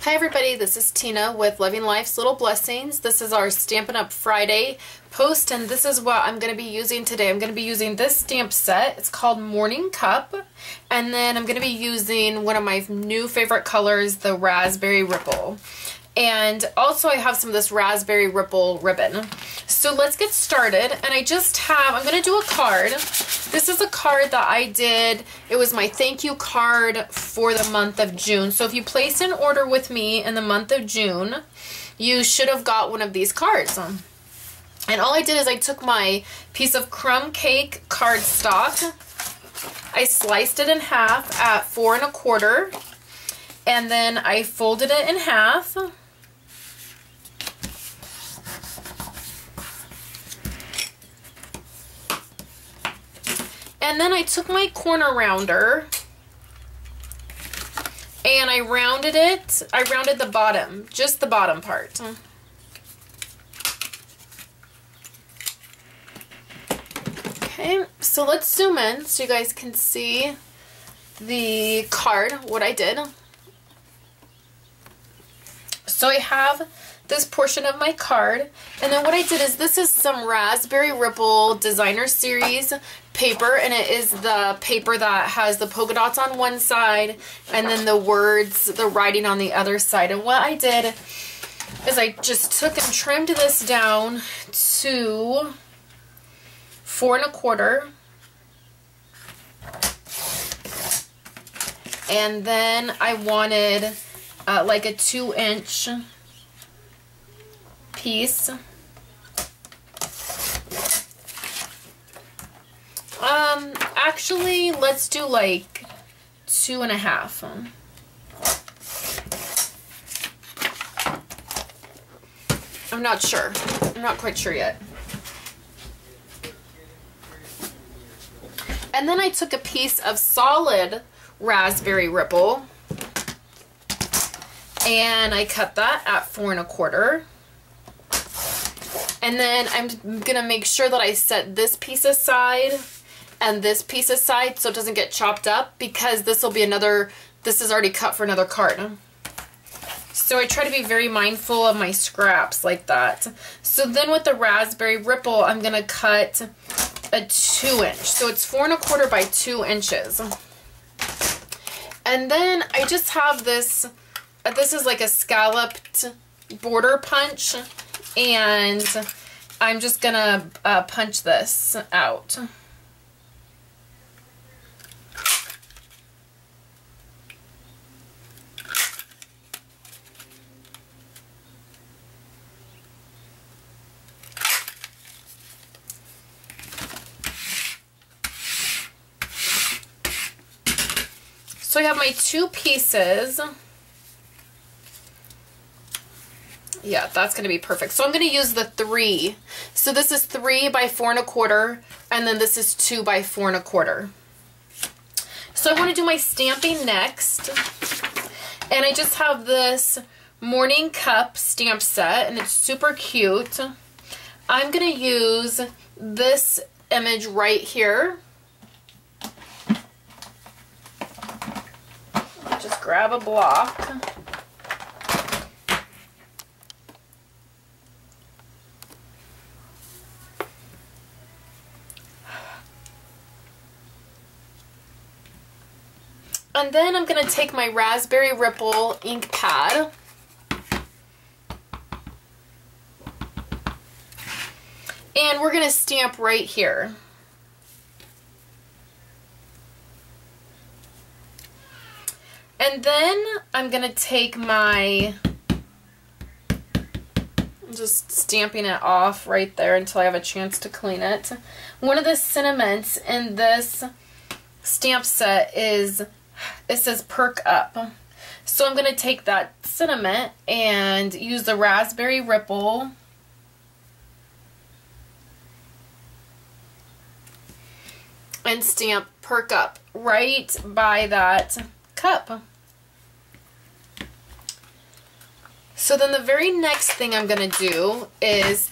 Hi everybody, this is Tina with Living Life's Little Blessings. This is our Stampin' Up! Friday post, and this is what I'm going to be using today. I'm going to be using this stamp set. It's called Morning Cup, and then I'm going to be using one of my new favorite colors, the Raspberry Ripple. And also I have some of this Raspberry Ripple ribbon. So let's get started. And I'm going to do a card. This is a card that I did. It was my thank you card for the month of June. So if you place an order with me in the month of June, you should have got one of these cards. And all I did is I took my piece of crumb cake cardstock. I sliced it in half at 4 1/4. And then I folded it in half. And then I took my corner rounder and I rounded it. I rounded the bottom, just the bottom part. Okay, so let's zoom in so you guys can see the card, what I did. So I have this portion of my card, and then what I did is this is some Raspberry Ripple Designer Series paper, and it is the paper that has the polka dots on one side and then the words, the writing on the other side. And what I did is I just took and trimmed this down to 4 1/4. And then I wanted like a 2-inch piece. Actually, let's do like 2 1/2. I'm not sure. I'm not quite sure yet. And then I took a piece of solid Raspberry Ripple and I cut that at 4 1/4. And then I'm gonna make sure that I set this piece aside and this piece aside so it doesn't get chopped up, because this will be this is already cut for another card. So I try to be very mindful of my scraps like that. So then with the Raspberry Ripple, I'm gonna cut a 2-inch. So it's 4 1/4 by 2 inches. And then I just have this, this is like a scalloped border punch, and I'm just gonna punch this out. So I have my two pieces. Yeah, that's going to be perfect. So I'm going to use the 3. So this is 3 by 4 1/4, and then this is 2 by 4 1/4. So I want to do my stamping next. And I just have this Morning Cup stamp set, and it's super cute. I'm going to use this image right here. Just grab a block. And then I'm going to take my Raspberry Ripple ink pad and we're going to stamp right here. And then I'm going to take I'm just stamping it off right there until I have a chance to clean it. One of the sentiments in this stamp set is, it says perk up. So I'm going to take that sentiment and use the Raspberry Ripple and stamp perk up right by that cup. So then the very next thing I'm going to do is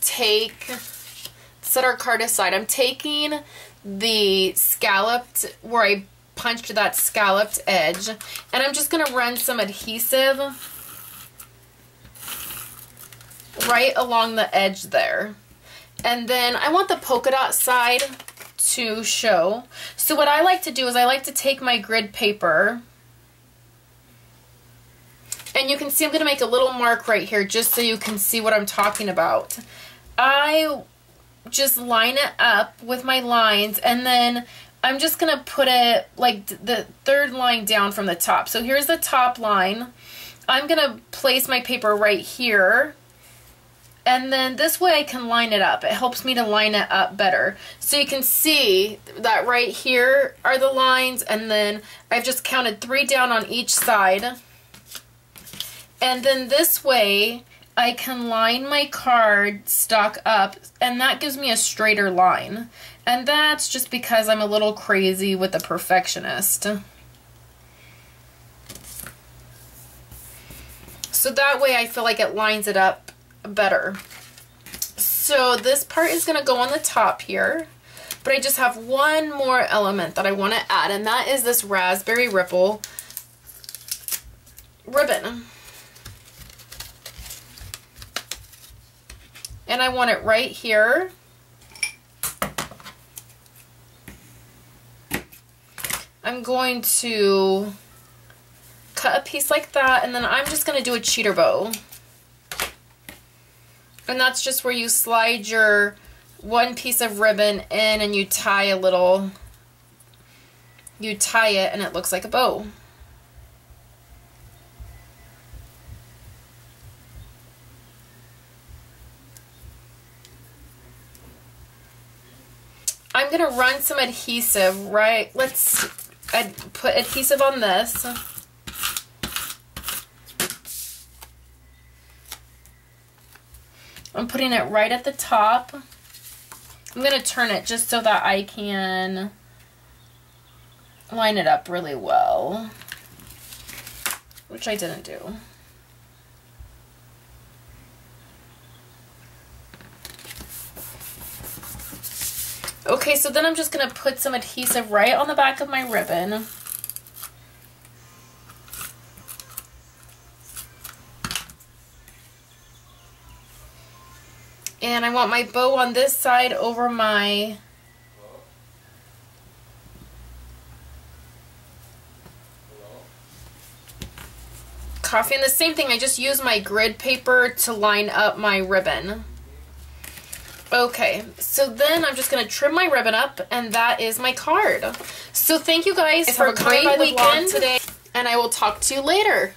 set our card aside. I'm taking the scalloped, where I punched that scalloped edge, and I'm just going to run some adhesive right along the edge there. And then I want the polka dot side to show. So what I like to do is I like to take my grid paper, and you can see I'm going to make a little mark right here just so you can see what I'm talking about. I just line it up with my lines, and then I'm just going to put it like the third line down from the top. So here's the top line. I'm going to place my paper right here, and then this way I can line it up. It helps me to line it up better. So you can see that right here are the lines, and then I've just counted 3 down on each side. And then this way I can line my card stock up, and that gives me a straighter line. And that's just because I'm a little crazy with the perfectionist. So that way I feel like it lines it up better. So this part is going to go on the top here, but I just have one more element that I want to add, and that is this Raspberry Ripple ribbon. And I want it right here. I'm going to cut a piece like that, and then I'm just going to do a cheater bow. And that's just where you slide your one piece of ribbon in and you tie a little, you tie it and it looks like a bow. I'm going to run some adhesive, right? I'd put adhesive on this. I'm putting it right at the top. I'm going to turn it just so that I can line it up really well, which I didn't do. Okay, so then I'm just going to put some adhesive right on the back of my ribbon. And I want my bow on this side over my coffee. And the same thing, I just use my grid paper to line up my ribbon. Okay, so then I'm just going to trim my ribbon up, and that is my card. So thank you guys for coming by the vlog today, and I will talk to you later.